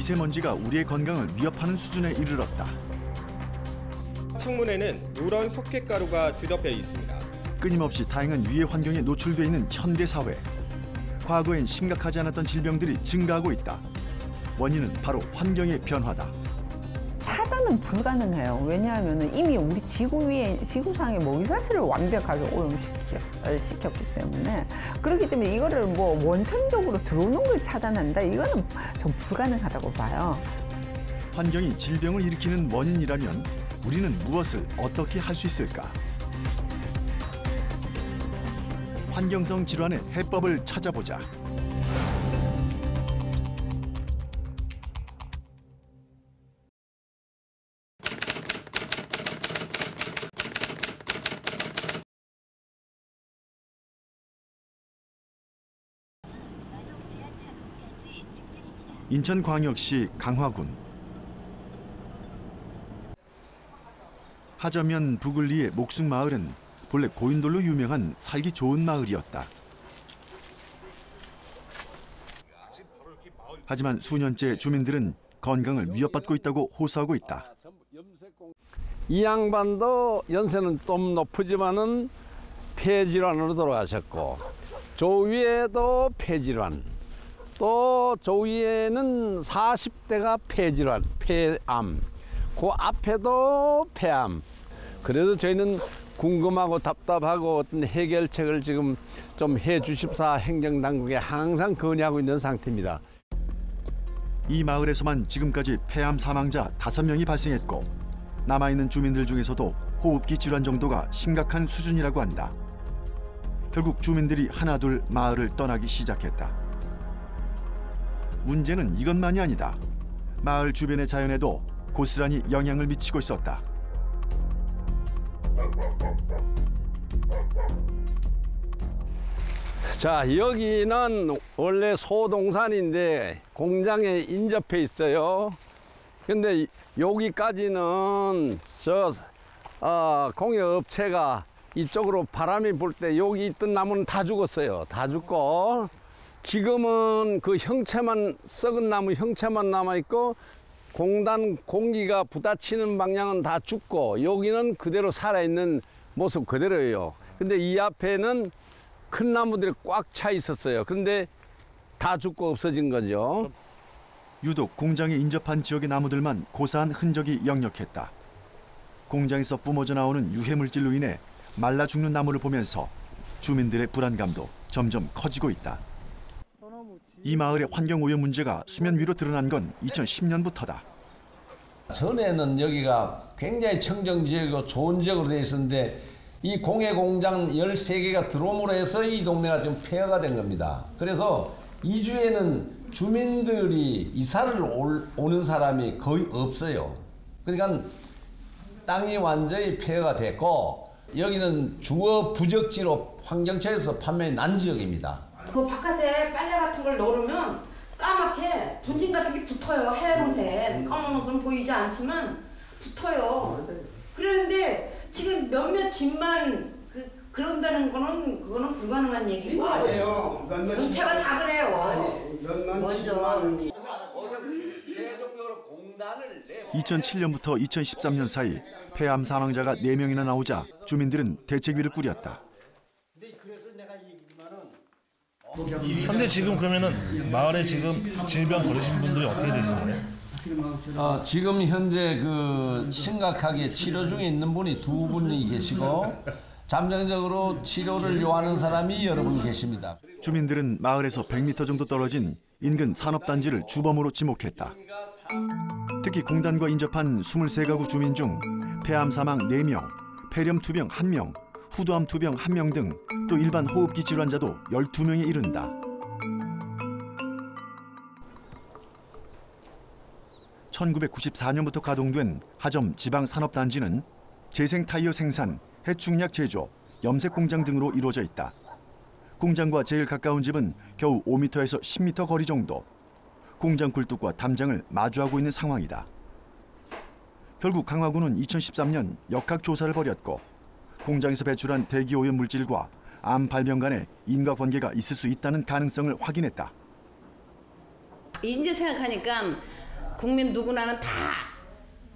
미세먼지가 우리의 건강을 위협하는 수준에 이르렀다. 창문에는 누런 석회가루가 뒤덮여 있습니다. 끊임없이 다양한 유해 환경에 노출돼 있는 현대 사회. 과거엔 심각하지 않았던 질병들이 증가하고 있다. 원인은 바로 환경의 변화다. 차단은 불가능해요. 왜냐하면 이미 우리 지구상의 모기사슬을 완벽하게 오염시켰기 때문에. 그렇기 때문에 이거를 뭐 원천적으로 들어오는 걸 차단한다, 이거는 좀 불가능하다고 봐요. 환경이 질병을 일으키는 원인이라면 우리는 무엇을 어떻게 할 수 있을까? 환경성 질환의 해법을 찾아보자. 인천광역시 강화군. 하저면 부글리의 목숙마을은 본래 고인돌로 유명한 살기 좋은 마을이었다. 하지만 수년째 주민들은 건강을 위협받고 있다고 호소하고 있다. 이 양반도 연세는 좀 높지만은 폐질환으로 돌아가셨고, 저 위에도 폐질환, 또 저 위에는 40대가 폐질환, 폐암, 그 앞에도 폐암. 그래서 저희는 궁금하고 답답하고 어떤 해결책을 지금 좀 해주십사 행정당국에 항상 건의하고 있는 상태입니다. 이 마을에서만 지금까지 폐암 사망자 5명이 발생했고, 남아있는 주민들 중에서도 호흡기 질환 정도가 심각한 수준이라고 한다. 결국 주민들이 하나둘 마을을 떠나기 시작했다. 문제는 이것만이 아니다. 마을 주변의 자연에도 고스란히 영향을 미치고 있었다. 자, 여기는 원래 소동산인데 공장에 인접해 있어요. 근데 여기까지는 공업체가 이쪽으로 바람이 불 때 여기 있던 나무는 다 죽었어요. 다 죽고 지금은 그 형체만, 썩은 나무 형체만 남아있고 공단 공기가 부딪히는 방향은 다 죽고 여기는 그대로 살아있는 모습 그대로예요. 근데 이 앞에는 큰 나무들이 꽉 차 있었어요. 그런데 다 죽고 없어진 거죠. 유독 공장에 인접한 지역의 나무들만 고사한 흔적이 역력했다. 공장에서 뿜어져 나오는 유해 물질로 인해 말라 죽는 나무를 보면서 주민들의 불안감도 점점 커지고 있다. 이 마을의 환경 오염 문제가 수면 위로 드러난 건 2010년부터다. 전에는 여기가 굉장히 청정 지역이고 좋은 지역으로 되어 있었는데 이 공해 공장 13개가 들어옴으로 해서 이 동네가 지금 폐허가 된 겁니다. 그래서 이 주에는 주민들이 이사를 오는 사람이 거의 없어요. 그러니까 땅이 완전히 폐허가 됐고 여기는 주거 부적지로 환경처에서 판매가 난 지역입니다. 그 바깥에 빨래 같은 걸 넣으면 까맣게 분진 같은 게 붙어요. 하얀색, 검은 옷은 보이지 않지만 붙어요. 그런데 지금 몇몇 집만 그런다는 거는 그거는 불가능한 얘기고. 아니에요. 전체가 다 그래요. 몇만 집만. 2007년부터 2013년 사이 폐암 사망자가 4명이나 나오자 주민들은 대책위를 꾸렸다. 근데 지금 그러면은 마을에 지금 질병 걸리신 분들이 어떻게 되시나요? 지금 현재 심각하게 치료 중에 있는 분이 2분이 계시고 잠정적으로 치료를 요하는 사람이 여러 분 계십니다. 주민들은 마을에서 100m 정도 떨어진 인근 산업단지를 주범으로 지목했다. 특히 공단과 인접한 23가구 주민 중 폐암 사망 4명, 폐렴 투병 1명, 후두암 투병 1명 등 또 일반 호흡기 질환자도 12명에 이른다. (1994년부터) 가동된 하점 지방산업단지는 재생 타이어 생산, 해충약 제조, 염색 공장 등으로 이루어져 있다. 공장과 제일 가까운 집은 겨우 5m에서 10m 거리 정도. 공장 굴뚝과 담장을 마주하고 있는 상황이다. 결국 강화군은 2013년 역학조사를 벌였고 공장에서 배출한 대기오염 물질과 암 발병 간에 인과관계가 있을 수 있다는 가능성을 확인했다. 이제 생각하니까 국민 누구나는 다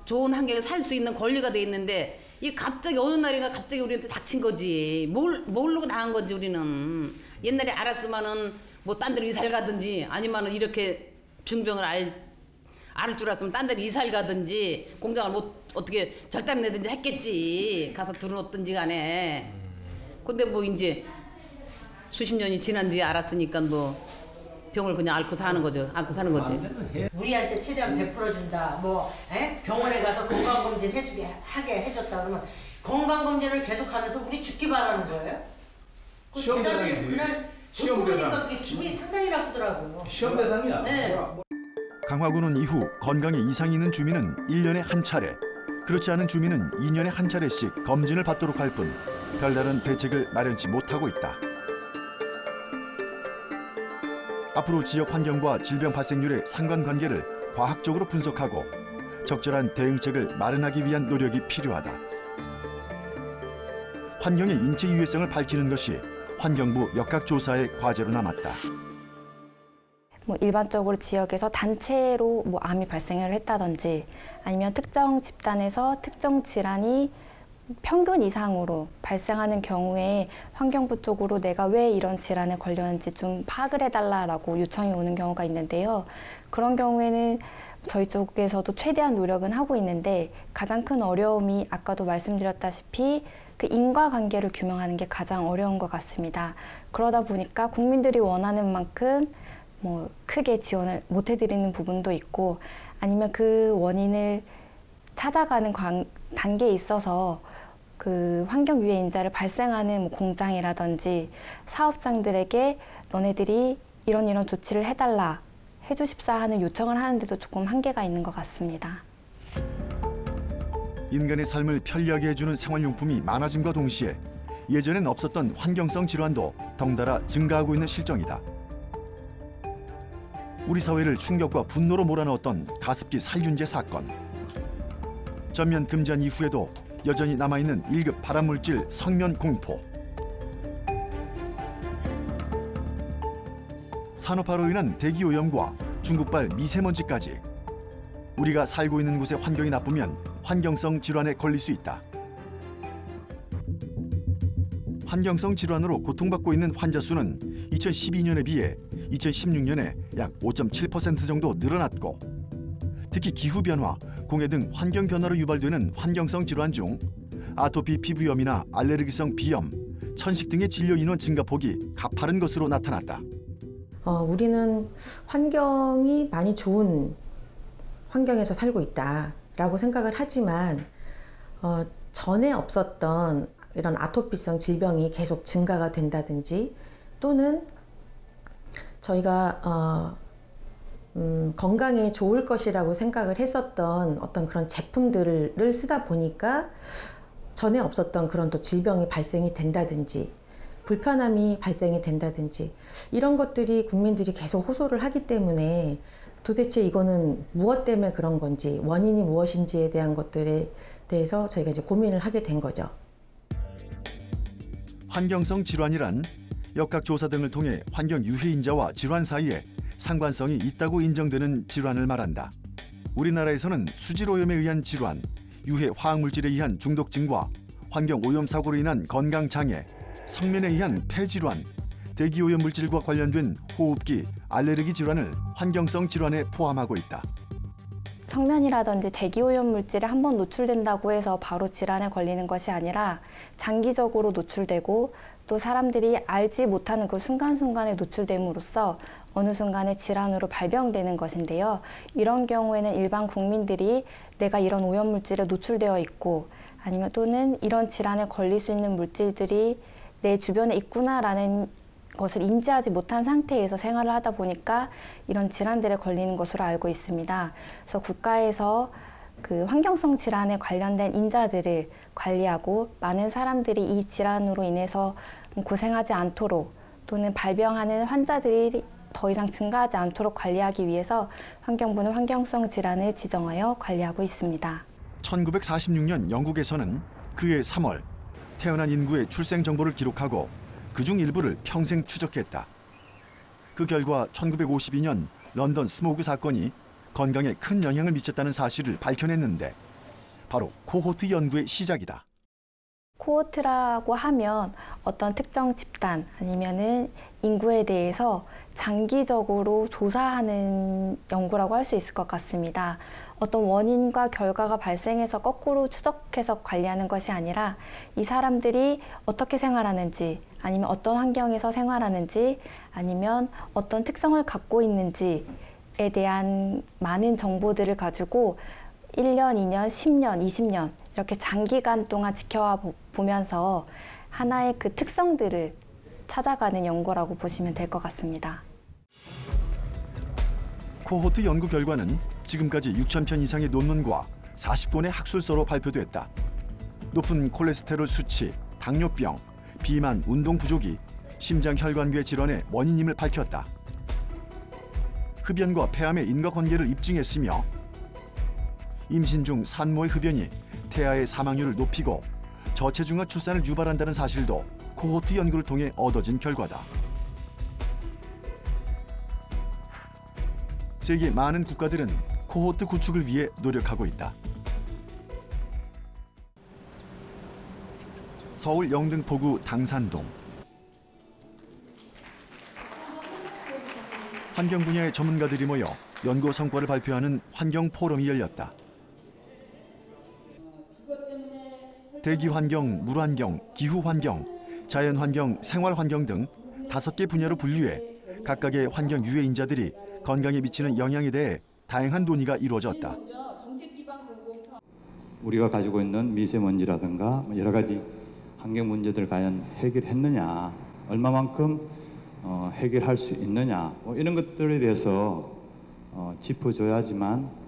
좋은 환경에 살 수 있는 권리가 돼 있는데 이 갑자기 어느 날인가 갑자기 우리한테 닥친 거지. 모르고 당한 거지 우리는. 옛날에 알았으면은 뭐 딴 데로 이사를 가든지 아니면은 이렇게 중병을 알을 줄 알았으면 딴 데로 이사를 가든지 공장을 못 어떻게 절단 내든지 했겠지. 가서 들어놓든지 간에. 근데 뭐 이제 수십 년이 지난 뒤에 알았으니까 뭐 병을 그냥 앓고 사는 거죠. 앓고 사는 거지. 우리한테 최대한 베풀어준다. 뭐 병원에 가서 건강검진 하게 해줬다 그러면 건강검진을 계속하면서 우리 죽기 바라는 거예요? 시험 대상이지. 그날 시험 듣고 보니까 대상. 그게 기분이 상당히 나쁘더라고요. 시험 대상이야. 네. 강화군은 이후 건강에 이상이 있는 주민은 1년에 한 차례, 그렇지 않은 주민은 2년에 한 차례씩 검진을 받도록 할 뿐 별다른 대책을 마련치 못하고 있다. 앞으로 지역 환경과 질병 발생률의 상관관계를 과학적으로 분석하고 적절한 대응책을 마련하기 위한 노력이 필요하다. 환경의 인체 유해성을 밝히는 것이 환경부 역학조사의 과제로 남았다. 뭐 일반적으로 지역에서 단체로 뭐 암이 발생을 했다든지 아니면 특정 집단에서 특정 질환이 평균 이상으로 발생하는 경우에 환경부 쪽으로 내가 왜 이런 질환에 걸렸는지 좀 파악을 해달라고 요청이 오는 경우가 있는데요. 그런 경우에는 저희 쪽에서도 최대한 노력은 하고 있는데 가장 큰 어려움이 아까도 말씀드렸다시피 그 인과관계를 규명하는 게 가장 어려운 것 같습니다. 그러다 보니까 국민들이 원하는 만큼 뭐 크게 지원을 못 해드리는 부분도 있고 아니면 그 원인을 찾아가는 단계에 있어서 그 환경 유해 인자를 발생하는 뭐 공장이라든지 사업장들에게 너네들이 이런 조치를 해달라 해주십사 하는 요청을 하는데도 조금 한계가 있는 것 같습니다. 인간의 삶을 편리하게 해주는 생활용품이 많아짐과 동시에 예전엔 없었던 환경성 질환도 덩달아 증가하고 있는 실정이다. 우리 사회를 충격과 분노로 몰아넣었던 가습기 살균제 사건. 전면 금지한 이후에도 여전히 남아있는 1급 발암물질 성면 공포. 산업화로 인한 대기오염과 중국발 미세먼지까지 우리가 살고 있는 곳의 환경이 나쁘면 환경성 질환에 걸릴 수 있다. 환경성 질환으로 고통받고 있는 환자 수는 2012년에 비해 2016년에 약 5.7% 정도 늘어났고 특히 기후변화, 공해 등 환경 변화로 유발되는 환경성 질환 중 아토피 피부염이나 알레르기성 비염, 천식 등의 진료 인원 증가폭이 가파른 것으로 나타났다. 우리는 환경이 많이 좋은 환경에서 살고 있다라고 생각을 하지만 전에 없었던 이런 아토피성 질병이 계속 증가가 된다든지 또는 저희가 건강에 좋을 것이라고 생각을 했었던 어떤 그런 제품들을 쓰다 보니까 전에 없었던 그런 또 질병이 발생이 된다든지 불편함이 발생이 된다든지 이런 것들이 국민들이 계속 호소를 하기 때문에 도대체 이거는 무엇 때문에 그런 건지 원인이 무엇인지에 대한 것들에 대해서 저희가 이제 고민을 하게 된 거죠. 환경성 질환이란 역학조사 등을 통해 환경 유해 인자와 질환 사이에 상관성이 있다고 인정되는 질환을 말한다. 우리나라에서는 수질오염에 의한 질환, 유해 화학물질에 의한 중독증과 환경오염 사고로 인한 건강장애, 성면에 의한 폐질환, 대기오염 물질과 관련된 호흡기, 알레르기 질환을 환경성 질환에 포함하고 있다. 성면이라든지 대기오염 물질에 한번 노출된다고 해서 바로 질환에 걸리는 것이 아니라 장기적으로 노출되고 또 사람들이 알지 못하는 그 순간순간에 노출됨으로써 어느 순간에 질환으로 발병되는 것인데요. 이런 경우에는 일반 국민들이 내가 이런 오염물질에 노출되어 있고 아니면 또는 이런 질환에 걸릴 수 있는 물질들이 내 주변에 있구나라는 것을 인지하지 못한 상태에서 생활을 하다 보니까 이런 질환들에 걸리는 것으로 알고 있습니다. 그래서 국가에서 그 환경성 질환에 관련된 인자들을 관리하고 많은 사람들이 이 질환으로 인해서 고생하지 않도록 또는 발병하는 환자들이 더 이상 증가하지 않도록 관리하기 위해서 환경부는 환경성 질환을 지정하여 관리하고 있습니다. 1946년 영국에서는 그해 3월 태어난 인구의 출생 정보를 기록하고 그중 일부를 평생 추적했다. 그 결과 1952년 런던 스모그 사건이 건강에 큰 영향을 미쳤다는 사실을 밝혀냈는데 바로 코호트 연구의 시작이다. 코호트라고 하면 어떤 특정 집단 아니면은 인구에 대해서 장기적으로 조사하는 연구라고 할 수 있을 것 같습니다. 어떤 원인과 결과가 발생해서 거꾸로 추적해서 관리하는 것이 아니라 이 사람들이 어떻게 생활하는지 아니면 어떤 환경에서 생활하는지 아니면 어떤 특성을 갖고 있는지에 대한 많은 정보들을 가지고 1년, 2년, 10년, 20년 이렇게 장기간 동안 지켜와 보면서 하나의 그 특성들을 찾아가는 연구라고 보시면 될 것 같습니다. 코호트 연구 결과는 지금까지 6,000편 이상의 논문과 40권의 학술서로 발표됐다. 높은 콜레스테롤 수치, 당뇨병, 비만, 운동 부족이 심장혈관계 질환의 원인임을 밝혔다. 흡연과 폐암의 인과관계를 입증했으며 임신 중 산모의 흡연이 태아의 사망률을 높이고 저체중아 출산을 유발한다는 사실도 코호트 연구를 통해 얻어진 결과다. 세계 많은 국가들은 코호트 구축을 위해 노력하고 있다. 서울 영등포구 당산동. 환경 분야의 전문가들이 모여 연구 성과를 발표하는 환경 포럼이 열렸다. 대기 환경, 물 환경, 기후 환경, 자연 환경, 생활 환경 등 5개 분야로 분류해 각각의 환경 유해인자들이 건강에 미치는 영향에 대해 다양한 논의가 이루어졌다. 우리가 가지고 있는 미세먼지라든가 여러 가지 환경 문제들 과연 해결했느냐, 얼마만큼 해결할 수 있느냐, 이런 것들에 대해서 짚어줘야지만.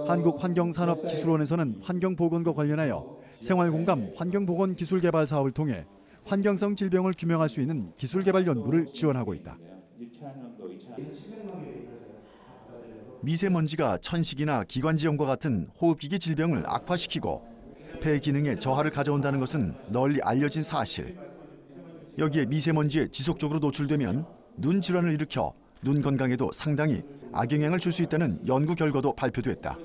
한국환경산업기술원에서는 환경보건과 관련하여 생활공감 환경보건 기술개발 사업을 통해 환경성 질병을 규명할 수 있는 기술개발 연구를 지원하고 있다. 미세먼지가 천식이나 기관지염과 같은 호흡기기 질병을 악화시키고 폐 기능에 저하를 가져온다는 것은 널리 알려진 사실. 여기에 미세먼지에 지속적으로 노출되면 눈 질환을 일으켜 눈 건강에도 상당히 악영향을 줄 수 있다는 연구 결과도 발표됐다.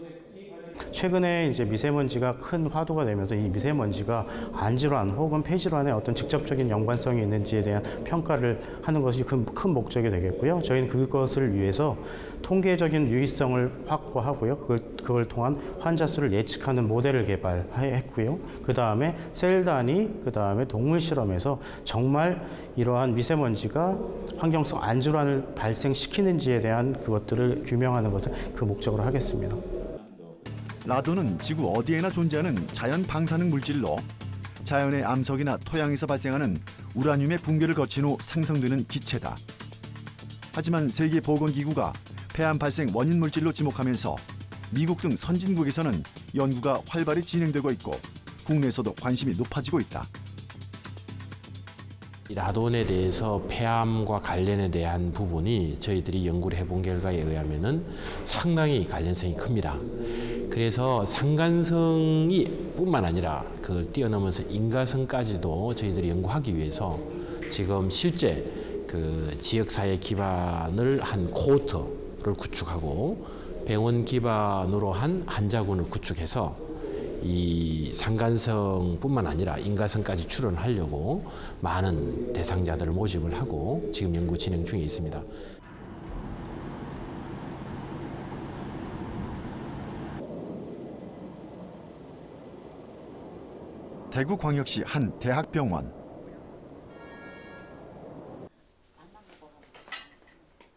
최근에 이제 미세먼지가 큰 화두가 되면서 이 미세먼지가 안질환 혹은 폐질환에 어떤 직접적인 연관성이 있는지에 대한 평가를 하는 것이 큰 목적이 되겠고요. 저희는 그것을 위해서 통계적인 유의성을 확보하고요. 그걸 통한 환자 수를 예측하는 모델을 개발했고요. 그 다음에 셀 단위, 그 다음에 동물 실험에서 정말 이러한 미세먼지가 환경성 안질환을 발생시키는지에 대한 그것들을 규명하는 것을 그 목적으로 하겠습니다. 라돈은 지구 어디에나 존재하는 자연 방사능 물질로 자연의 암석이나 토양에서 발생하는 우라늄의 붕괴를 거친 후 생성되는 기체다. 하지만 세계보건기구가 폐암 발생 원인 물질로 지목하면서 미국 등 선진국에서는 연구가 활발히 진행되고 있고 국내에서도 관심이 높아지고 있다. 라돈에 대해서 폐암과 관련에 대한 부분이 저희들이 연구를 해본 결과에 의하면은 상당히 관련성이 큽니다. 그래서 상관성이 뿐만 아니라 그걸 뛰어넘어서 인과성까지도 저희들이 연구하기 위해서 지금 실제 그 지역사회 기반을 한 코호트를 구축하고 병원 기반으로 한 환자군을 구축해서 이 상관성뿐만 아니라 인과성까지 추론하려고 많은 대상자들을 모집을 하고 지금 연구 진행 중에 있습니다. 대구광역시 한 대학병원.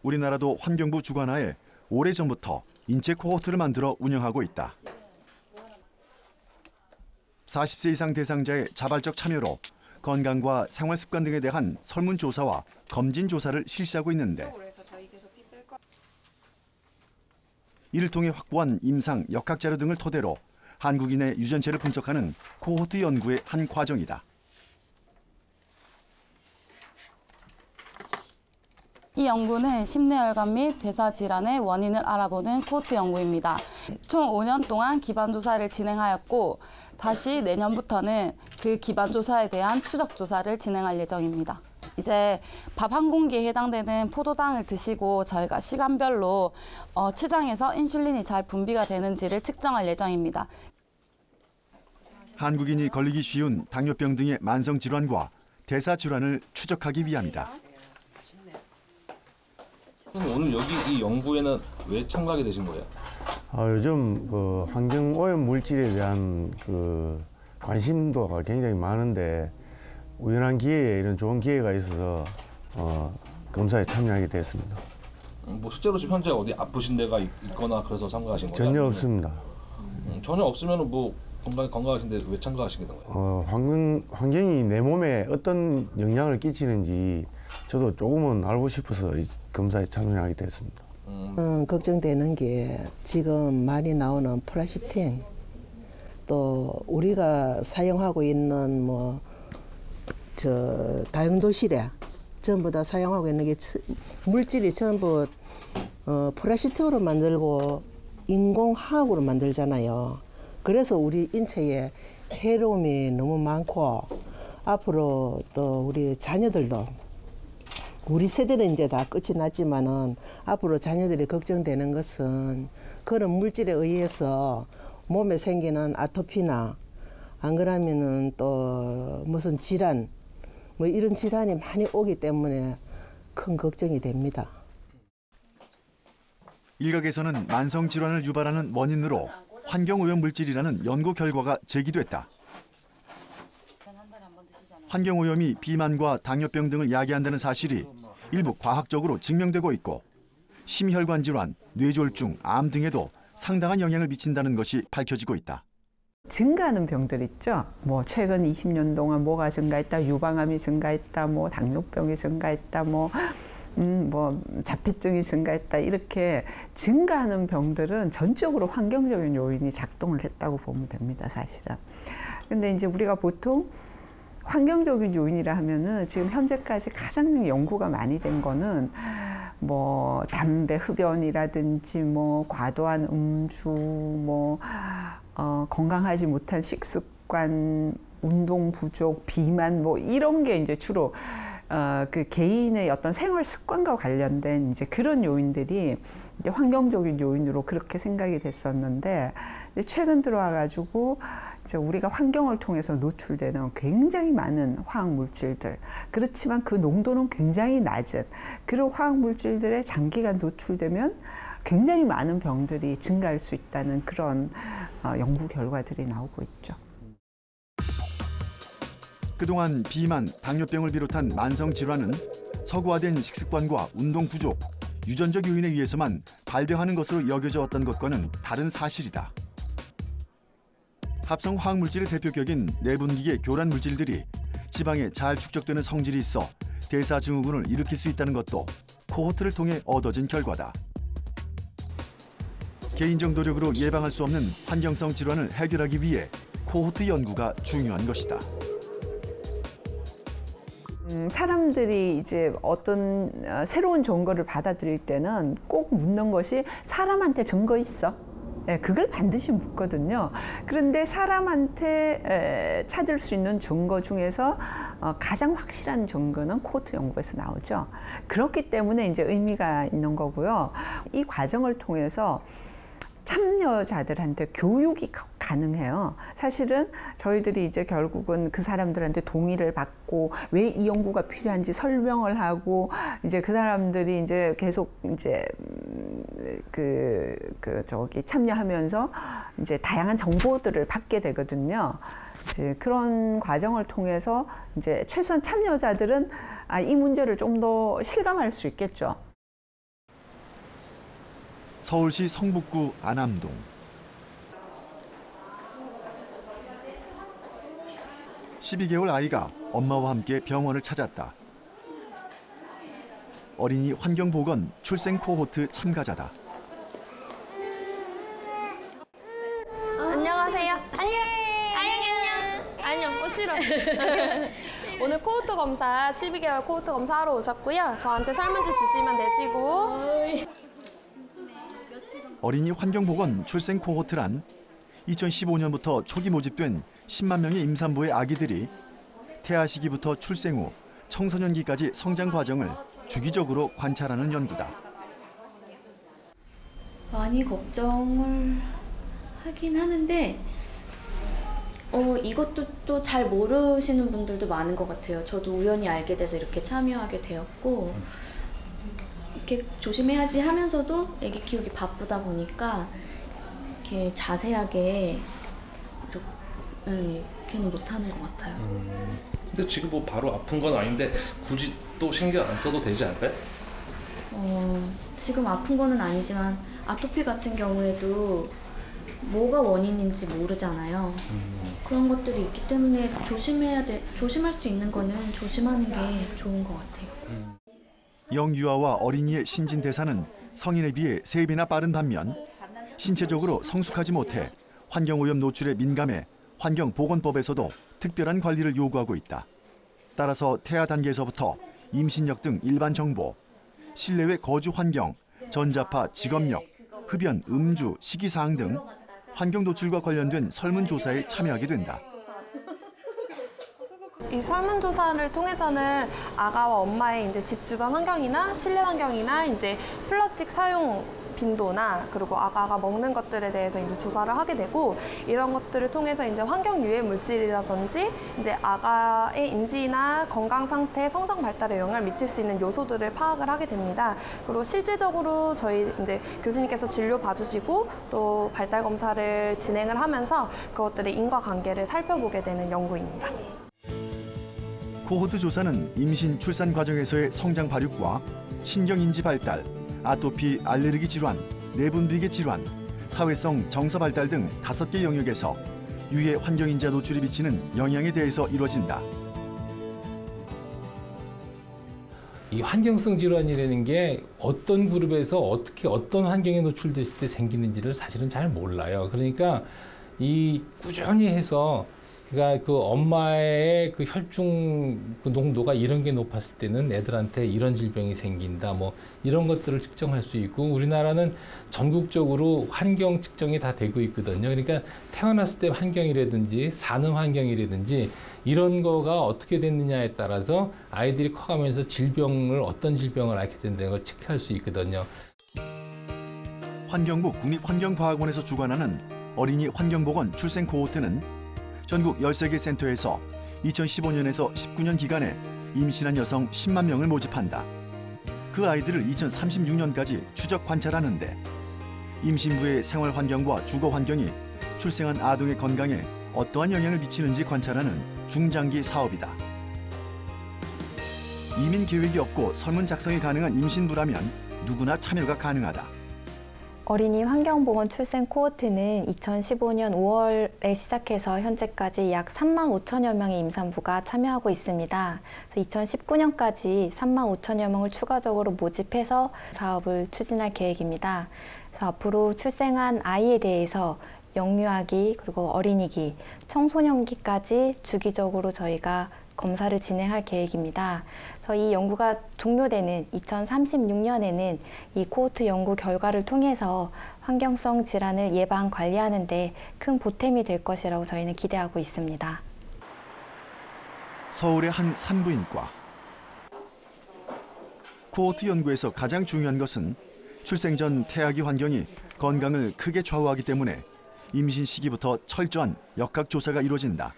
우리나라도 환경부 주관하에 오래전부터 인체 코호트를 만들어 운영하고 있다. 40세 이상 대상자의 자발적 참여로 건강과 생활습관 등에 대한 설문조사와 검진조사를 실시하고 있는데 이를 통해 확보한 임상, 역학자료 등을 토대로 한국인의 유전체를 분석하는 코호트 연구의 한 과정이다. 이 연구는 심내혈관 및 대사질환의 원인을 알아보는 코호트 연구입니다. 총 5년 동안 기반조사를 진행하였고 다시 내년부터는 그 기반조사에 대한 추적조사를 진행할 예정입니다. 이제 밥 한 공기에 해당되는 포도당을 드시고 저희가 시간별로 췌장에서 인슐린이 잘 분비가 되는지를 측정할 예정입니다. 한국인이 걸리기 쉬운 당뇨병 등의 만성 질환과 대사 질환을 추적하기 위함이다. 오늘 여기 이 연구에는 왜 참가하게 되신 거예요? 요즘 그 환경 오염 물질에 대한 그 관심도가 굉장히 많은데 우연한 기회에 이런 좋은 기회가 있어서 검사에 참여하게 됐습니다. 뭐 실제로 지금 현재 어디 아프신 데가 있거나 그래서 참가하신 거예요? 전혀 없습니다. 전혀 없으면 뭐 건강하신데 왜 참가하시게 된 거예요? 환경이 내 몸에 어떤 영향을 끼치는지 저도 조금은 알고 싶어서 이 검사에 참여하게 됐습니다. 걱정되는 게 지금 많이 나오는 프라시틴, 또 우리가 사용하고 있는 다용도실에 전부 다 사용하고 있는 게 물질이 전부 프라시틴으로 만들고 인공화학으로 만들잖아요. 그래서 우리 인체에 해로움이 너무 많고 앞으로 또 우리 자녀들도 우리 세대는 이제 다 끝이 났지만은 앞으로 자녀들이 걱정되는 것은 그런 물질에 의해서 몸에 생기는 아토피나 안 그러면은 또 무슨 질환 뭐 이런 질환이 많이 오기 때문에 큰 걱정이 됩니다. 일각에서는 만성 질환을 유발하는 원인으로 환경오염 물질이라는 연구 결과가 제기됐다. 환경오염이 비만과 당뇨병 등을 야기한다는 사실이 일부 과학적으로 증명되고 있고 심혈관 질환, 뇌졸중, 암 등에도 상당한 영향을 미친다는 것이 밝혀지고 있다. 증가하는 병들 있죠. 뭐 최근 20년 동안 뭐가 증가했다, 유방암이 증가했다, 뭐 당뇨병이 증가했다, 뭐 자폐증이 증가했다, 이렇게 증가하는 병들은 전적으로 환경적인 요인이 작동을 했다고 보면 됩니다, 사실은. 근데 이제 우리가 보통 환경적인 요인이라 하면은 지금 현재까지 가장 연구가 많이 된 거는 뭐 담배 흡연이라든지 뭐 과도한 음주, 뭐 건강하지 못한 식습관, 운동 부족, 비만 뭐 이런 게 이제 주로 그 개인의 어떤 생활 습관과 관련된 이제 그런 요인들이 이제 환경적인 요인으로 그렇게 생각이 됐었는데 최근 들어와 가지고 이제 우리가 환경을 통해서 노출되는 굉장히 많은 화학 물질들, 그렇지만 그 농도는 굉장히 낮은 그런 화학 물질들에 장기간 노출되면 굉장히 많은 병들이 증가할 수 있다는 그런 연구 결과들이 나오고 있죠. 그동안 비만, 당뇨병을 비롯한 만성 질환은 서구화된 식습관과 운동 부족, 유전적 요인에 의해서만 발병하는 것으로 여겨져 왔던 것과는 다른 사실이다. 합성 화학물질의 대표격인 내분기계 교란 물질들이 지방에 잘 축적되는 성질이 있어 대사증후군을 일으킬 수 있다는 것도 코호트를 통해 얻어진 결과다. 개인적 노력으로 예방할 수 없는 환경성 질환을 해결하기 위해 코호트 연구가 중요한 것이다. 사람들이 이제 어떤 새로운 증거를 받아들일 때는 꼭 묻는 것이 사람한테 증거 있어? 네, 그걸 반드시 묻거든요. 그런데 사람한테 찾을 수 있는 증거 중에서 가장 확실한 증거는 코호트 연구에서 나오죠. 그렇기 때문에 이제 의미가 있는 거고요. 이 과정을 통해서 참여자들한테 교육이 가능해요. 사실은 저희들이 이제 결국은 그 사람들한테 동의를 받고 왜 이 연구가 필요한지 설명을 하고 이제 그 사람들이 이제 계속 이제 참여하면서 이제 다양한 정보들을 받게 되거든요. 이제 그런 과정을 통해서 이제 최소한 참여자들은 이 문제를 좀 더 실감할 수 있겠죠. 서울시 성북구 안암동. (12개월) 아이가 엄마와 함께 병원을 찾았다. 어린이 환경보건 출생 코호트 참가자다. 안녕하세요. 안녕. 싫어. 오늘 코호트 검사 12개월 코호트 검사하러 오셨고요. 저한테 설문지 주시면 되시고. 어린이 환경보건 출생 코호트란 2015년부터 초기 모집된 10만 명의 임산부의 아기들이 태아 시기부터 출생 후 청소년기까지 성장 과정을 주기적으로 관찰하는 연구다. 많이 걱정을 하긴 하는데 이것도 또 잘 모르시는 분들도 많은 것 같아요. 저도 우연히 알게 돼서 이렇게 참여하게 되었고 이렇게 조심해야지 하면서도 애기 키우기 바쁘다 보니까 이렇게 자세하게 이렇게는 못하는 것 같아요. 근데 지금 뭐 바로 아픈 건 아닌데 굳이 또 신경 안 써도 되지 않을까요? 지금 아픈 거는 아니지만 아토피 같은 경우에도 뭐가 원인인지 모르잖아요. 그런 것들이 있기 때문에 조심할 수 있는 거는 조심하는 게 좋은 것 같아요. 영유아와 어린이의 신진대사는 성인에 비해 3배나 빠른 반면 신체적으로 성숙하지 못해 환경오염 노출에 민감해 환경보건법에서도 특별한 관리를 요구하고 있다. 따라서 태아 단계에서부터 임신력 등 일반 정보, 실내외 거주 환경, 전자파 직업력, 흡연, 음주, 식이사항 등 환경 노출과 관련된 설문조사에 참여하게 된다. 이 설문조사를 통해서는 아가와 엄마의 이제 집 주변 환경이나 실내 환경이나 이제 플라스틱 사용 빈도나 그리고 아가가 먹는 것들에 대해서 이제 조사를 하게 되고 이런 것들을 통해서 이제 환경 유해 물질이라든지 이제 아가의 인지나 건강 상태, 성장 발달에 영향을 미칠 수 있는 요소들을 파악을 하게 됩니다. 그리고 실질적으로 저희 이제 교수님께서 진료 봐주시고 또 발달 검사를 진행을 하면서 그것들의 인과관계를 살펴보게 되는 연구입니다. 코호드 조사는 임신, 출산 과정에서의 성장 발육과 신경인지 발달, 아토피, 알레르기 질환, 내분비계 질환, 사회성 정서 발달 등 5개 영역에서 유해 환경인자 노출이 미치는 영향에 대해서 이루어진다. 이 환경성 질환이라는 게 어떤 그룹에서 어떻게 어떤 환경에 노출됐을 때 생기는지를 사실은 잘 몰라요. 그러니까 이 꾸준히 해서 그러니까 그 엄마의 그 혈중 그 농도가 이런 게 높았을 때는 애들한테 이런 질병이 생긴다 뭐 이런 것들을 측정할 수 있고 우리나라는 전국적으로 환경 측정이 다 되고 있거든요. 그러니까 태어났을 때 환경이라든지 사는 환경이라든지 이런 거가 어떻게 됐느냐에 따라서 아이들이 커가면서 어떤 질병을 앓게 된다는 걸 체크할 수 있거든요. 환경부 국립환경과학원에서 주관하는 어린이 환경보건 출생 코호트는 전국 13개 센터에서 2015년에서 19년 기간에 임신한 여성 10만 명을 모집한다. 그 아이들을 2036년까지 추적 관찰하는데 임신 후의 생활 환경과 주거 환경이 출생한 아동의 건강에 어떠한 영향을 미치는지 관찰하는 중장기 사업이다. 이민 계획이 없고 설문 작성이 가능한 임신부라면 누구나 참여가 가능하다. 어린이 환경보건 출생 코호트는 2015년 5월에 시작해서 현재까지 약 3만 5천여 명의 임산부가 참여하고 있습니다. 2019년까지 3만 5천여 명을 추가적으로 모집해서 사업을 추진할 계획입니다. 그래서 앞으로 출생한 아이에 대해서 영유아기, 그리고 어린이기, 청소년기까지 주기적으로 저희가 검사를 진행할 계획입니다. 그래서 이 연구가 종료되는 2036년에는 이 코호트 연구 결과를 통해서 환경성 질환을 예방 관리하는 데 큰 보탬이 될 것이라고 저희는 기대하고 있습니다. 서울의 한 산부인과. 코호트 연구에서 가장 중요한 것은 출생 전 태아기 환경이 건강을 크게 좌우하기 때문에 임신 시기부터 철저한 역학 조사가 이루어진다.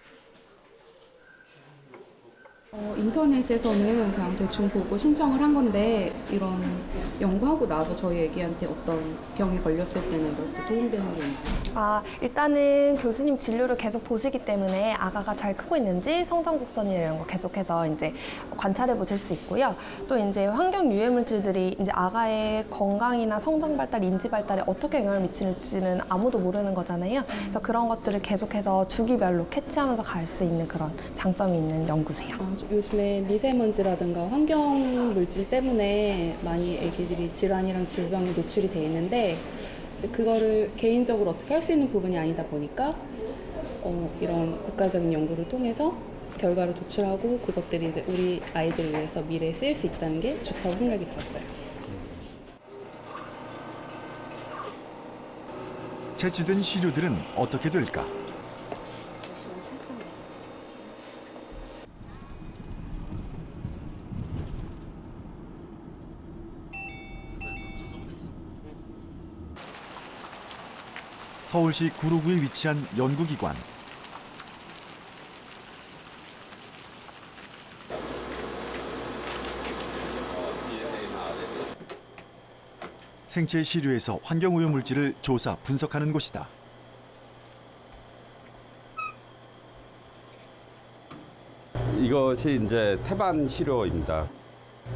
인터넷에서는 그냥 대충 보고 신청을 한 건데 이런 연구하고 나서 저희 애기한테 어떤 병이 걸렸을 때는 이것도 도움되는 게 있나요? 일단은 교수님 진료를 계속 보시기 때문에 아가가 잘 크고 있는지 성장 곡선이나 이런 거 계속해서 이제 관찰해 보실 수 있고요. 또 이제 환경 유해 물질들이 이제 아가의 건강이나 성장 발달, 인지 발달에 어떻게 영향을 미치는지는 아무도 모르는 거잖아요. 그래서 그런 것들을 계속해서 주기별로 캐치하면서 갈 수 있는 그런 장점이 있는 연구세요. 요즘에 미세먼지라든가 환경 물질 때문에 많이 애기들이 질환이랑 질병에 노출이 돼 있는데 그거를 개인적으로 어떻게 할 수 있는 부분이 아니다 보니까 이런 국가적인 연구를 통해서 결과를 도출하고 그것들이 이제 우리 아이들을 위해서 미래에 쓰일 수 있다는 게 좋다고 생각이 들었어요. 채취된 시료들은 어떻게 될까? 서울시 구로구에 위치한 연구기관. 생체 시료에서 환경오염 물질을 조사, 분석하는 곳이다. 이것이 이제 태반 시료입니다.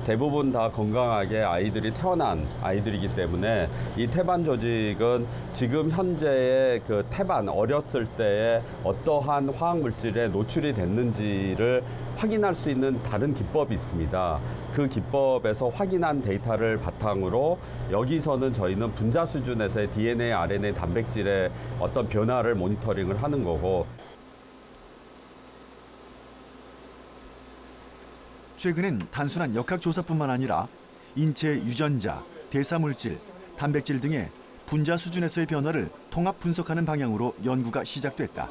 대부분 다 건강하게 아이들이 태어난 아이들이기 때문에 이 태반 조직은 지금 현재의 그 태반 어렸을 때에 어떠한 화학 물질에 노출이 됐는지를 확인할 수 있는 다른 기법이 있습니다. 그 기법에서 확인한 데이터를 바탕으로 여기서는 저희는 분자 수준에서의 DNA, RNA, 단백질의 어떤 변화를 모니터링을 하는 거고, 최근엔 단순한 역학조사뿐만 아니라 인체 유전자, 대사물질, 단백질 등의 분자 수준에서의 변화를 통합 분석하는 방향으로 연구가 시작됐다.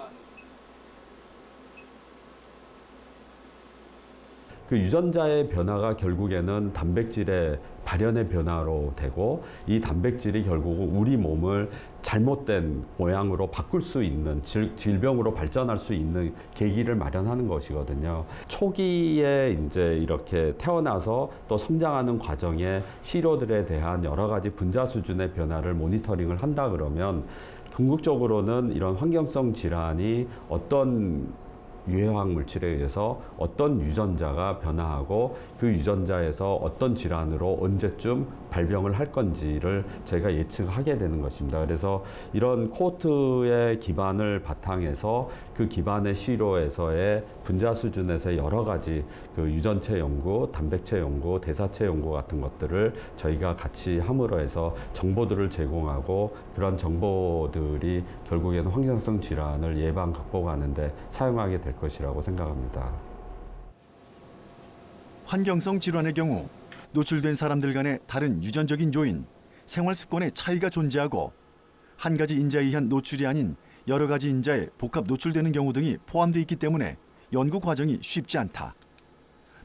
그 유전자의 변화가 결국에는 단백질의 발현의 변화로 되고, 이 단백질이 결국은 우리 몸을 잘못된 모양으로 바꿀 수 있는, 질병으로 발전할 수 있는 계기를 마련하는 것이거든요. 초기에 이제 이렇게 태어나서 또 성장하는 과정에 시료들에 대한 여러 가지 분자 수준의 변화를 모니터링을 한다 그러면 궁극적으로는 이런 환경성 질환이 어떤 유해화학 물질에 의해서 어떤 유전자가 변화하고 그 유전자에서 어떤 질환으로 언제쯤 발병을 할 건지를 저희가 예측하게 되는 것입니다. 그래서 이런 코호트의 기반을 바탕해서 그 기반의 시료에서의 분자 수준에서의 여러 가지 그 유전체 연구, 단백체 연구, 대사체 연구 같은 것들을 저희가 같이 함으로 해서 정보들을 제공하고, 그런 정보들이 결국에는 환경성 질환을 예방, 극복하는 데 사용하게 될 것이라고 생각합니다. 환경성 질환의 경우 노출된 사람들 간의 다른 유전적인 요인, 생활 습관의 차이가 존재하고, 한 가지 인자에 의한 노출이 아닌 여러 가지 인자에 복합 노출되는 경우 등이 포함되어 있기 때문에 연구 과정이 쉽지 않다.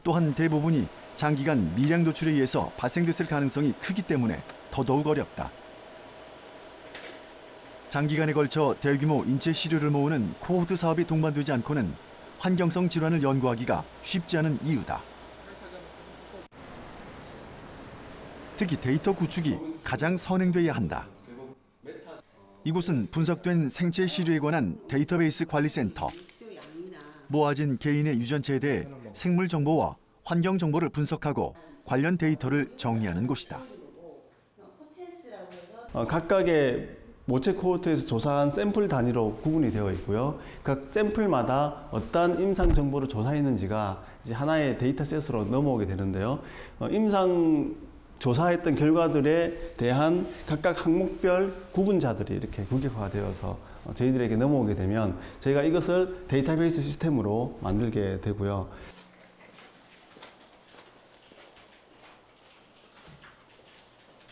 또한 대부분이 장기간 미량 노출에 의해서 발생됐을 가능성이 크기 때문에 더더욱 어렵다. 장기간에 걸쳐 대규모 인체 시료를 모으는 코호트 사업이 동반되지 않고는 환경성 질환을 연구하기가 쉽지 않은 이유다. 특히 데이터 구축이 가장 선행돼야 한다. 이곳은 분석된 생체 시료에 관한 데이터베이스 관리센터. 모아진 개인의 유전체에 대해 생물 정보와 환경 정보를 분석하고 관련 데이터를 정리하는 곳이다. 각각의 모체 코호트에서 조사한 샘플 단위로 구분이 되어 있고요. 각 샘플마다 어떠한 임상 정보를 조사했는지가 이제 하나의 데이터셋으로 넘어오게 되는데요. 임상 조사했던 결과들에 대한 각각 항목별 구분자들이 이렇게 국역화되어서 저희들에게 넘어오게 되면 저희가 이것을 데이터베이스 시스템으로 만들게 되고요.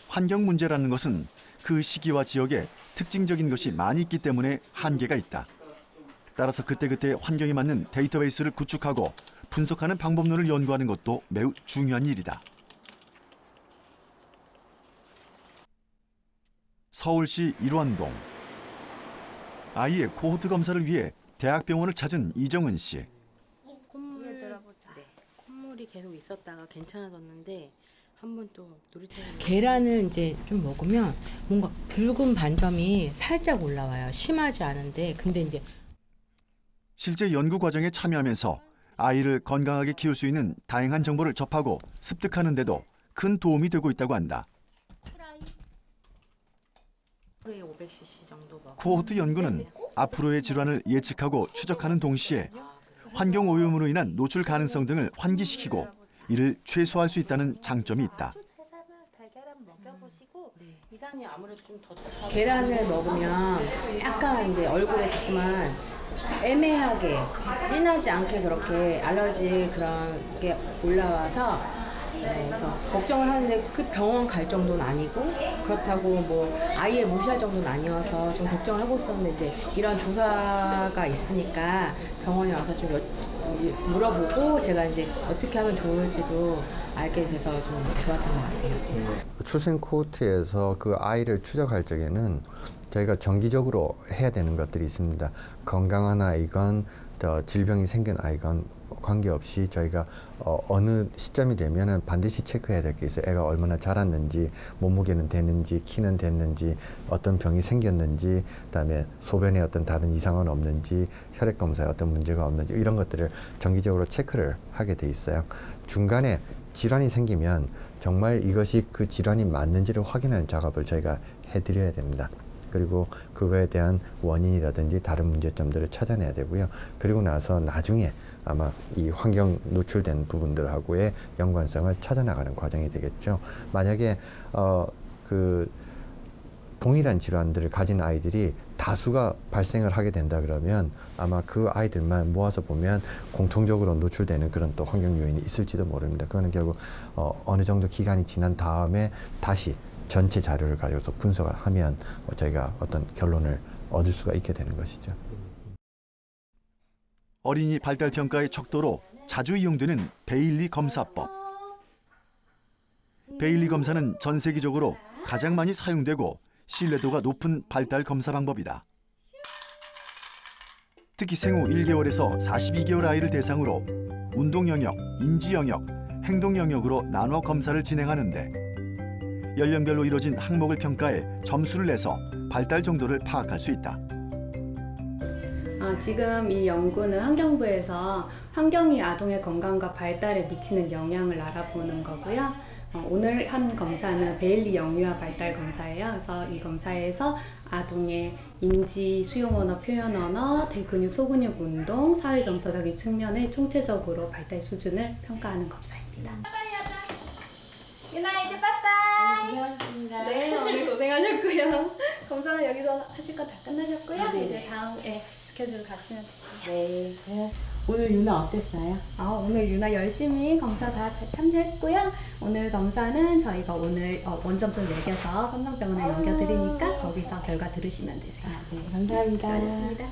환경 문제라는 것은 그 시기와 지역에 특징적인 것이 많이 있기 때문에 한계가 있다. 따라서 그때그때 환경에 맞는 데이터베이스를 구축하고 분석하는 방법론을 연구하는 것도 매우 중요한 일이다. 서울시 일원동. 아이의 코호트 검사를 위해 대학병원을 찾은 이정은 씨. 콧물이 계속 있었다가 괜찮아졌는데 한번 또 놀이터에 계란을 이제 좀 먹으면 뭔가 붉은 반점이 살짝 올라와요. 심하지 않은데 근데 이제 실제 연구 과정에 참여하면서 아이를 건강하게 키울 수 있는 다양한 정보를 접하고 습득하는 데도 큰 도움이 되고 있다고 한다. 하루에 500cc 정도 먹어요. 코호트 연구는 앞으로의 질환을 예측하고 추적하는 동시에 환경 오염으로 인한 노출 가능성 등을 환기시키고 이를 최소화할 수 있다는 장점이 있다. 계란을 먹으면 약간 이제 얼굴에 자꾸만 애매하게 진하지 않게 그렇게 알러지 그런 게 올라와서 그래서 걱정을 하는데 그 병원 갈 정도는 아니고 그렇다고 뭐 아예 무시할 정도는 아니어서 좀 걱정을 하고 있었는데 이제 이런 조사가 있으니까 병원에 와서 좀 물어보고 제가 이제 어떻게 하면 좋을지도 알게 돼서 좀 좋았던 것 같아요. 출생 코호트에서 그 아이를 추적할 적에는 저희가 정기적으로 해야 되는 것들이 있습니다. 건강한 아이건 질병이 생긴 아이건 관계없이 저희가 어느 시점이 되면은 반드시 체크해야 될 게 있어요. 애가 얼마나 자랐는지, 몸무게는 됐는지, 키는 됐는지, 어떤 병이 생겼는지, 그다음에 소변에 어떤 다른 이상은 없는지, 혈액 검사에 어떤 문제가 없는지 이런 것들을 정기적으로 체크를 하게 돼 있어요. 중간에 질환이 생기면 정말 이것이 그 질환이 맞는지를 확인하는 작업을 저희가 해드려야 됩니다. 그리고 그거에 대한 원인이라든지 다른 문제점들을 찾아내야 되고요. 그리고 나서 나중에 아마 이 환경 노출된 부분들하고의 연관성을 찾아나가는 과정이 되겠죠. 만약에 그 동일한 질환들을 가진 아이들이 다수가 발생을 하게 된다 그러면 아마 그 아이들만 모아서 보면 공통적으로 노출되는 그런 또 환경 요인이 있을지도 모릅니다. 그거는 결국 어느 정도 기간이 지난 다음에 다시 전체 자료를 가지고서 분석을 하면 저희가 어떤 결론을 얻을 수가 있게 되는 것이죠. 어린이 발달 평가의 척도로 자주 이용되는 베일리 검사법. 베일리 검사는 전 세계적으로 가장 많이 사용되고 신뢰도가 높은 발달 검사 방법이다. 특히 생후 1개월에서 42개월 아이를 대상으로 운동 영역, 인지 영역, 행동 영역으로 나눠 검사를 진행하는데 연령별로 이루어진 항목을 평가해 점수를 내서 발달 정도를 파악할 수 있다. 지금 이 연구는 환경부에서 환경이 아동의 건강과 발달에 미치는 영향을 알아보는 거고요. 오늘 한 검사는 베일리 영유아 발달 검사예요. 그래서 이 검사에서 아동의 인지, 수용 언어, 표현 언어, 대근육, 소근육 운동, 사회 정서적인 측면의 총체적으로 발달 수준을 평가하는 검사입니다. 유나 이제 빠빠이. 고생하셨습니다. 네, 오늘 고생하셨고요. 검사는 여기서 하실 거 다 끝나셨고요. 네. 이제 다음 스케줄 가시면 되세요. 네. 오늘 유나 어땠어요? 오늘 유나 열심히 검사 다 잘 참여했고요. 오늘 검사는 저희가 오늘 원점 좀 매겨서 삼성병원에 넘겨드리니까 거기서 결과 들으시면 되세요. 네, 감사합니다. 수고하셨습니다.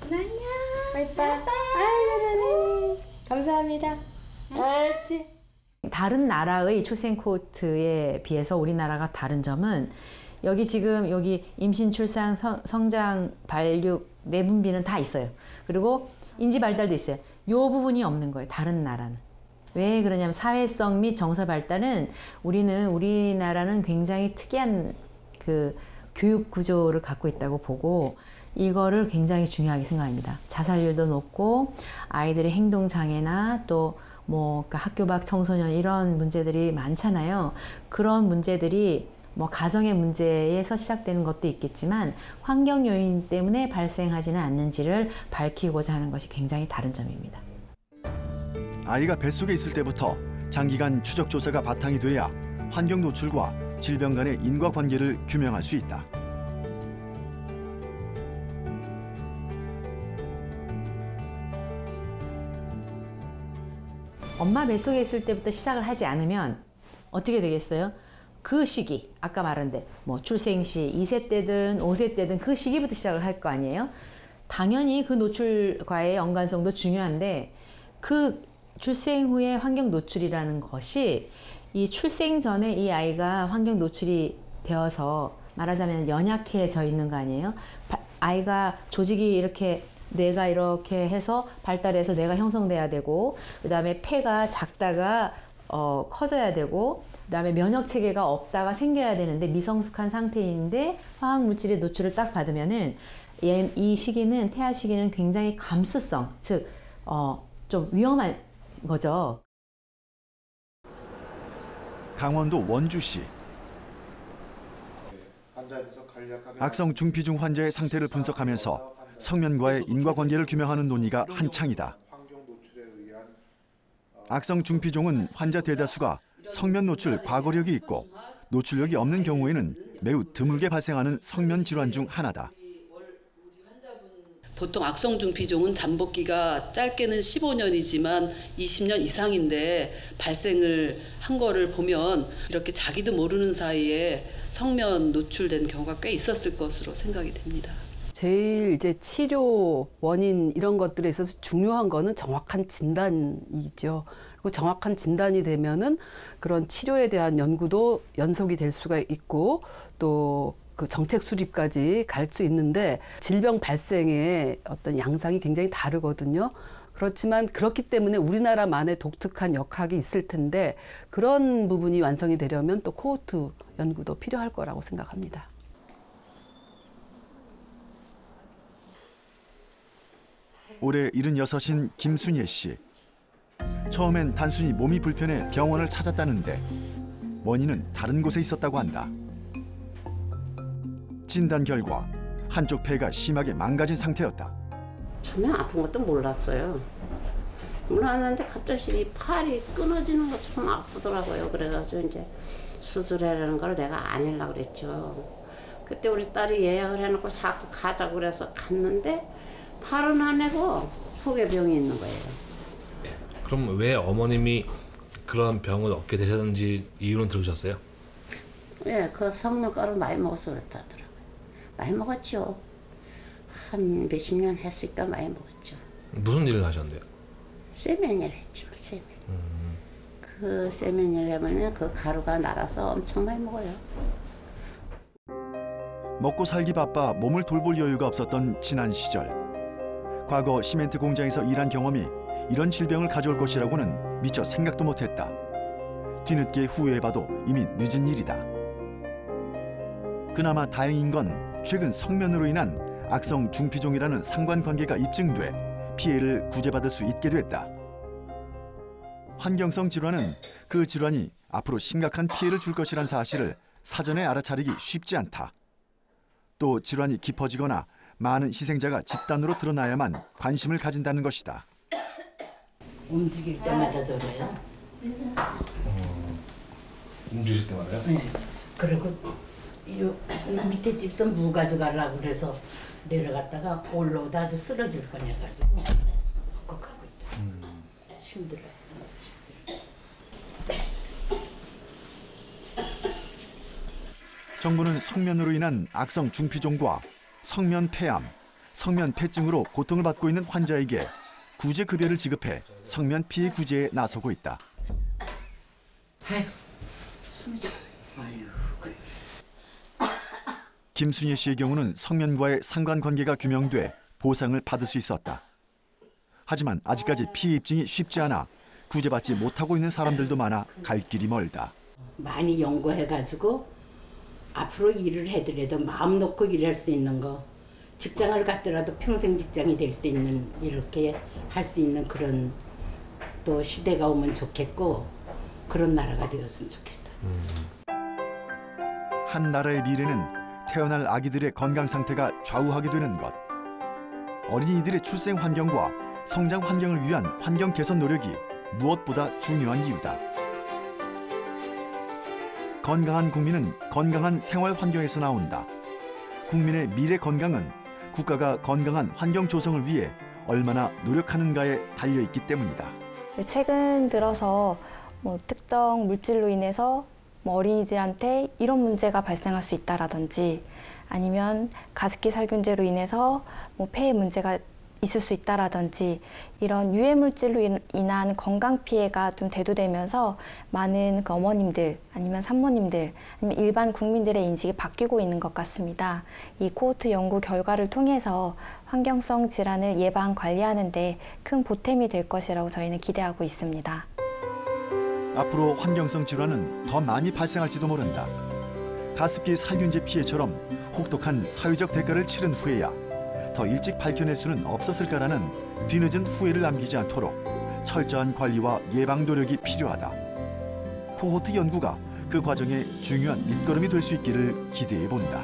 유나 안녕. 빠이빠이. 아이, 감사합니다. 알지? 다른 나라의 출생 코호트에 비해서 우리나라가 다른 점은 여기 지금 여기 임신, 출산, 성장, 발육, 내분비는 다 있어요. 그리고 인지 발달도 있어요. 이 부분이 없는 거예요. 다른 나라는. 왜 그러냐면 사회성 및 정서 발달은 우리나라는 굉장히 특이한 그 교육 구조를 갖고 있다고 보고 이거를 굉장히 중요하게 생각합니다. 자살률도 높고 아이들의 행동 장애나 또 뭐 학교 밖 청소년 이런 문제들이 많잖아요. 그런 문제들이 뭐 가정의 문제에서 시작되는 것도 있겠지만 환경 요인 때문에 발생하지는 않는지를 밝히고자 하는 것이 굉장히 다른 점입니다. 아이가 뱃속에 있을 때부터 장기간 추적 조사가 바탕이 돼야 환경 노출과 질병 간의 인과관계를 규명할 수 있다. 엄마 뱃속에 있을 때부터 시작을 하지 않으면 어떻게 되겠어요? 그 시기, 아까 말한데 뭐 출생시 2세 때든 5세 때든 그 시기부터 시작을 할 거 아니에요? 당연히 그 노출과의 연관성도 중요한데 그 출생 후의 환경 노출이라는 것이 이 출생 전에 이 아이가 환경 노출이 되어서 말하자면 연약해져 있는 거 아니에요? 아이가 조직이 이렇게 뇌가 이렇게 해서 발달해서 뇌가 형성돼야 되고 그다음에 폐가 작다가 커져야 되고 그다음에 면역 체계가 없다가 생겨야 되는데 미성숙한 상태인데 화학 물질의 노출을 딱 받으면은 이 시기는 태아 시기는 굉장히 감수성 즉 좀 위험한 거죠. 강원도 원주시. 악성 중피중 환자의 상태를 분석하면서 성면과의 인과관계를 규명하는 논의가 한창이다. 악성 중피종은 환자 대다수가 성면 노출 과거력이 있고 노출력이 없는 경우에는 매우 드물게 발생하는 성면 질환 중 하나다. 보통 악성 중피종은 잠복기가 짧게는 15년이지만 20년 이상인데 발생을 한 거를 보면 이렇게 자기도 모르는 사이에 성면 노출된 경우가 꽤 있었을 것으로 생각이 됩니다. 제일 이제 치료 원인 이런 것들에 있어서 중요한 거는 정확한 진단이죠. 그리고 정확한 진단이 되면은 그런 치료에 대한 연구도 연속이 될 수가 있고 또 그 정책 수립까지 갈 수 있는데 질병 발생의 어떤 양상이 굉장히 다르거든요. 그렇지만 그렇기 때문에 우리나라만의 독특한 역학이 있을 텐데 그런 부분이 완성이 되려면 또 코호트 연구도 필요할 거라고 생각합니다. 올해 76인 김순예 씨. 처음엔 단순히 몸이 불편해 병원을 찾았다는데 원인은 다른 곳에 있었다고 한다. 진단 결과 한쪽 폐가 심하게 망가진 상태였다. 처음에 아픈 것도 몰랐어요. 몰랐는데 갑자기 팔이 끊어지는 것처럼 아프더라고요. 그래가지고 이제 수술하라는 걸 내가 안 하려고 그랬죠. 그때 우리 딸이 예약을 해놓고 자꾸 가자고 그래서 갔는데 팔은 안 내고 속에 병이 있는 거예요. 그럼 왜 어머님이 그런 병을 얻게 되셨는지 이유는 들으셨어요? 예, 그 성면가루 많이 먹어서 그렇다 하더라고요. 많이 먹었죠. 한 몇십 년 했으니까 많이 먹었죠. 무슨 일을 하셨는데요? 세면일 했죠, 세면. 그 세면일 하면 그 가루가 날아서 엄청 많이 먹어요. 먹고 살기 바빠 몸을 돌볼 여유가 없었던 지난 시절. 과거 시멘트 공장에서 일한 경험이 이런 질병을 가져올 것이라고는 미처 생각도 못했다. 뒤늦게 후회해봐도 이미 늦은 일이다. 그나마 다행인 건 최근 성면으로 인한 악성 중피종이라는 상관관계가 입증돼 피해를 구제받을 수 있게 됐다. 환경성 질환은 그 질환이 앞으로 심각한 피해를 줄 것이란 사실을 사전에 알아차리기 쉽지 않다. 또 질환이 깊어지거나 많은 희생자가 집단으로 드러나야만 관심을 가진다는 것이다. 움직일 때마다 저래요. 움직일 때마다요? 네. 그리고 요 밑에 집선 무 가져가려고 그래서 내려갔다가 올라오다 아주 쓰러질 뻔해가지고 헉헉하고 있다. 힘들어요. 정부는 성면으로 인한 악성 중피종과 성면 폐암, 성면 폐증으로 고통을 받고 있는 환자에게 구제 급여를 지급해 성면 피해 구제에 나서고 있다. 김순예 씨의 경우는 성면과의 상관관계가 규명돼 보상을 받을 수 있었다. 하지만 아직까지 피해 입증이 쉽지 않아 구제받지 못하고 있는 사람들도 많아 갈 길이 멀다. 많이 연구해가지고 앞으로 일을 해더라도 마음 놓고 일할 수 있는 거, 직장을 갖더라도 평생 직장이 될 수 있는, 이렇게 할 수 있는 그런 또 시대가 오면 좋겠고 그런 나라가 되었으면 좋겠어요. 한 나라의 미래는 태어날 아기들의 건강 상태가 좌우하게 되는 것. 어린이들의 출생 환경과 성장 환경을 위한 환경 개선 노력이 무엇보다 중요한 이유다. 건강한 국민은 건강한 생활 환경에서 나온다. 국민의 미래 건강은 국가가 건강한 환경 조성을 위해 얼마나 노력하는가에 달려있기 때문이다. 최근 들어서 특정 물질로 인해서 어린이들한테 이런 문제가 발생할 수 있다라든지 아니면 가습기 살균제로 인해서 폐에 문제가 있을 수 있다라든지 이런 유해 물질로 인한 건강 피해가 좀 대두되면서 많은 그 어머님들 아니면 산모님들 아니면 일반 국민들의 인식이 바뀌고 있는 것 같습니다. 이 코호트 연구 결과를 통해서 환경성 질환을 예방 관리하는 데 큰 보탬이 될 것이라고 저희는 기대하고 있습니다. 앞으로 환경성 질환은 더 많이 발생할지도 모른다. 가습기 살균제 피해처럼 혹독한 사회적 대가를 치른 후에야 더 일찍 밝혀낼 수는 없었을까라는 뒤늦은 후회를 남기지 않도록 철저한 관리와 예방 노력이 필요하다. 코호트 연구가 그 과정에 중요한 밑거름이 될 수 있기를 기대해 본다.